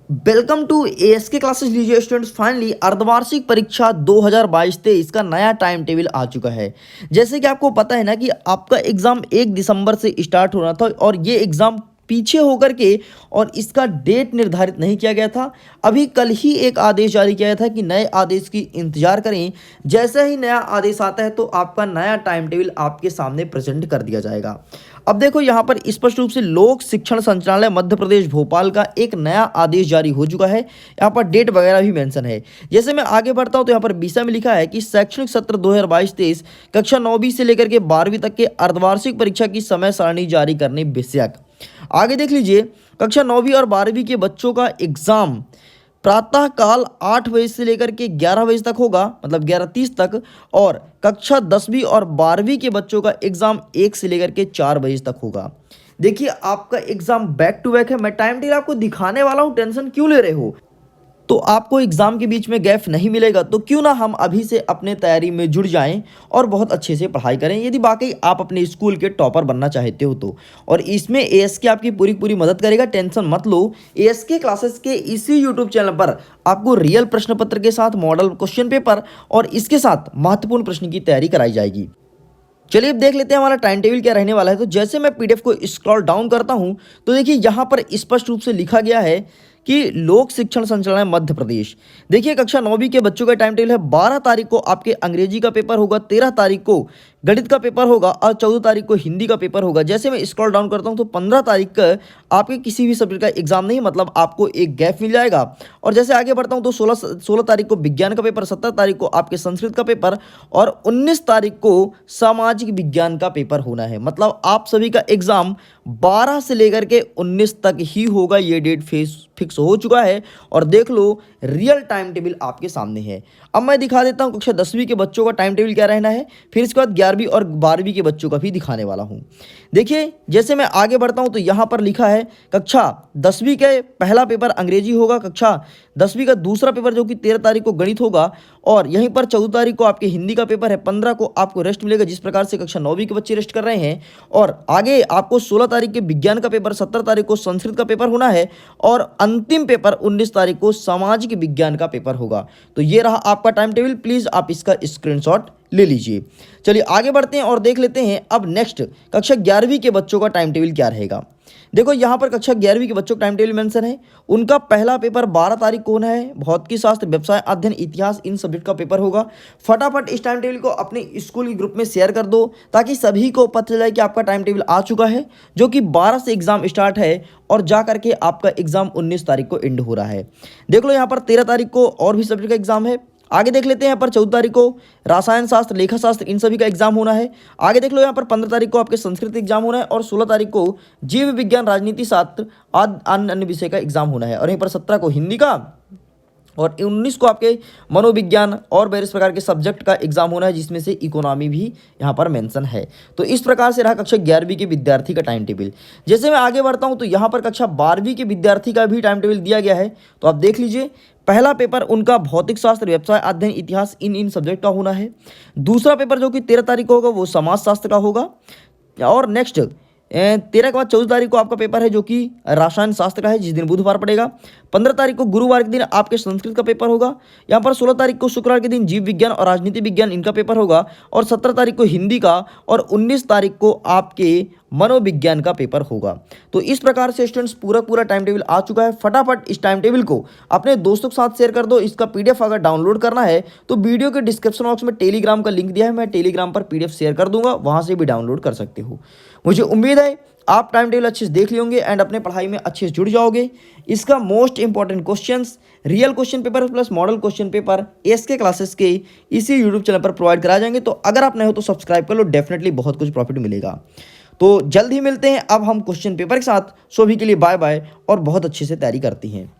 Welcome to ASK classes. लीजिए students, finally अर्धवार्षिक परीक्षा 2022-23 का नया टाइम टेबल आ चुका है। जैसे कि आपको पता है ना कि आपका एग्ज़ाम 1 दिसंबर से स्टार्ट होना था और ये एग्ज़ाम पीछे होकर के और इसका डेट निर्धारित नहीं किया गया था। अभी कल ही एक आदेश जारी किया गया था कि नए आदेश की इंतजार करें। जैसे ही नया आदेश आता है तो आपका नया टाइम टेबल आपके सामने प्रेजेंट कर दिया जाएगा। अब देखो यहाँ पर स्पष्ट रूप से लोक शिक्षण संचालनालय मध्य प्रदेश भोपाल का एक नया आदेश जारी हो चुका है। यहाँ पर डेट वगैरह भी मेंशन है। जैसे मैं आगे बढ़ता हूँ तो यहाँ पर विषय में लिखा है कि शैक्षणिक सत्र 2022-23 कक्षा 9वीं से लेकर के 12वीं तक के अर्धवार्षिक परीक्षा की समय सारणी जारी करने विषयक। आगे देख लीजिए, कक्षा 9वीं और 12वीं के बच्चों का एग्जाम प्रातः काल 8 बजे से लेकर के 11 बजे तक होगा, मतलब 11:30 तक। और कक्षा 10वीं और 12वीं के बच्चों का एग्जाम 1 से लेकर के 4 बजे तक होगा। देखिए, आपका एग्जाम बैक टू बैक है। मैं टाइम टेबल आपको दिखाने वाला हूँ, टेंशन क्यों ले रहे हो? तो आपको एग्ज़ाम के बीच में गैप नहीं मिलेगा, तो क्यों ना हम अभी से अपने तैयारी में जुड़ जाएं और बहुत अच्छे से पढ़ाई करें, यदि वाकई आप अपने स्कूल के टॉपर बनना चाहते हो तो। और इसमें एएसके आपकी पूरी पूरी मदद करेगा, टेंशन मत लो। एएसके क्लासेस के इसी यूट्यूब चैनल पर आपको रियल प्रश्न पत्र के साथ मॉडल क्वेश्चन पेपर और इसके साथ महत्वपूर्ण प्रश्न की तैयारी कराई जाएगी। चलिए अब देख लेते हैं हमारा टाइम टेबल क्या रहने वाला है। तो जैसे मैं पीडीएफ को स्क्रॉल डाउन करता हूं तो देखिए यहाँ पर स्पष्ट रूप से लिखा गया है कि लोक शिक्षण संचालनालय मध्य प्रदेश। देखिए, कक्षा 9वीं के बच्चों का टाइम टेबल है। 12 तारीख को आपके अंग्रेजी का पेपर होगा, 13 तारीख को गणित का पेपर होगा और 14 तारीख को हिंदी का पेपर होगा। जैसे मैं स्क्रॉल डाउन करता हूं तो 15 तारीख का आपके किसी भी सब्जेक्ट का एग्जाम नहीं, मतलब आपको एक गैप मिल जाएगा। और जैसे आगे बढ़ता हूं तो 16 तारीख को विज्ञान का पेपर, 17 तारीख को आपके संस्कृत का पेपर और 19 तारीख को सामाजिक विज्ञान का पेपर होना है। मतलब आप सभी का एग्जाम 12 से लेकर के 19 तक ही होगा। ये डेट फिक्स हो चुका है और देख लो, रियल टाइम टेबल आपके सामने है। अब मैं दिखा देता हूं कक्षा 10वीं के बच्चों का टाइम टेबल क्या रहना है, फिर इसके बाद 11वीं और 12वीं के बच्चों का भी दिखाने वाला हूं। देखिए, जैसे मैं आगे बढ़ता हूं तो यहां पर लिखा है कक्षा 10वीं के पहला पेपर अंग्रेजी होगा, कक्षा 10वीं का दूसरा पेपर जो कि 13 तारीख को गणित होगा और यहीं पर 14 तारीख को आपके हिंदी का पेपर है, 15 को आपको रेस्ट मिलेगा जिस प्रकार से कक्षा 9वीं के बच्चे रेस्ट कर रहे हैं। और आगे आपको 16 तारीख के विज्ञान का पेपर, 17 तारीख को संस्कृत का पेपर होना है और अंतिम पेपर 19 तारीख को सामाजिक विज्ञान का पेपर होगा। तो ये रहा आपका टाइम टेबल, प्लीज आप इसका स्क्रीनशॉट ले लीजिए। चलिए आगे बढ़ते हैं और देख लेते हैं अब नेक्स्ट कक्षा 11वीं के बच्चों का टाइम टेबल क्या रहेगा। देखो, यहाँ पर कक्षा 11वीं के बच्चों का टाइम टेबल मेंशन है। उनका पहला पेपर 12 तारीख को होना है, भौतिकी शास्त्र, व्यवसाय अध्ययन, इतिहास, इन सब्जेक्ट का पेपर होगा। फटाफट इस टाइम टेबल को अपने स्कूल के ग्रुप में शेयर कर दो ताकि सभी को पता चले कि आपका टाइम टेबल आ चुका है, जो कि 12 से एग्जाम स्टार्ट है और जा करके आपका एग्जाम 19 तारीख को एंड हो रहा है। देख लो, यहाँ पर 13 तारीख को और भी सब्जेक्ट का एग्जाम है। आगे देख लेते हैं, यहाँ पर 14 तारीख को रसायन शास्त्र, लेखा शास्त्र, इन सभी का एग्जाम होना है। आगे देख लो, यहाँ पर 15 तारीख को आपके संस्कृत एग्जाम होना है और 16 तारीख को जीव विज्ञान, राजनीति शास्त्र आदि अन्य विषय का एग्जाम होना है। और यहीं पर 17 को हिंदी का और 19 को आपके मनोविज्ञान और वेरियस प्रकार के सब्जेक्ट का एग्जाम होना है, जिसमें से इकोनॉमी भी यहाँ पर मेंशन है। तो इस प्रकार से रहा कक्षा 11वीं के विद्यार्थी का टाइम टेबल। जैसे मैं आगे बढ़ता हूँ तो यहाँ पर कक्षा 12वीं के विद्यार्थी का भी टाइम टेबल दिया गया है। तो आप देख लीजिए, पहला पेपर उनका भौतिक शास्त्र, व्यवसाय अध्ययन, इतिहास, इन सब्जेक्ट का होना है। दूसरा पेपर जो कि 13 तारीख को होगा वो समाज शास्त्र का होगा। और नेक्स्ट 13 के बाद 14 तारीख को आपका पेपर है जो कि रसायन शास्त्र का है, जिस दिन बुधवार पड़ेगा। 15 तारीख को गुरुवार के दिन आपके संस्कृत का पेपर होगा। यहाँ पर 16 तारीख को शुक्रवार के दिन जीव विज्ञान और राजनीति विज्ञान इनका पेपर होगा और 17 तारीख को हिंदी का और 19 तारीख को आपके मनोविज्ञान का पेपर होगा। तो इस प्रकार से स्टूडेंट्स पूरा टाइम टेबल आ चुका है। फटाफट इस टाइम टेबल को अपने दोस्तों के साथ शेयर कर दो। इसका पीडीएफ अगर डाउनलोड करना है तो वीडियो के डिस्क्रिप्शन बॉक्स में टेलीग्राम का लिंक दिया है, मैं टेलीग्राम पर पीडीएफ शेयर कर दूंगा, वहां से भी डाउनलोड कर सकते हो। मुझे उम्मीद है आप टाइम टेबल अच्छे से देख लिए होंगे एंड अपने पढ़ाई में अच्छे से जुड़ जाओगे। इसका most important questions, real question paper plus model question paper ASK classes के इसी यूट्यूब चैनल पर प्रोवाइड कराए जाएंगे। तो अगर आप नए हो तो सब्सक्राइब कर लो, डेफिनेटली बहुत कुछ प्रॉफिट मिलेगा। तो जल्द ही मिलते हैं अब हम क्वेश्चन पेपर के साथ। सभी के लिए बाय बाय और बहुत अच्छे से तैयारी करती हैं।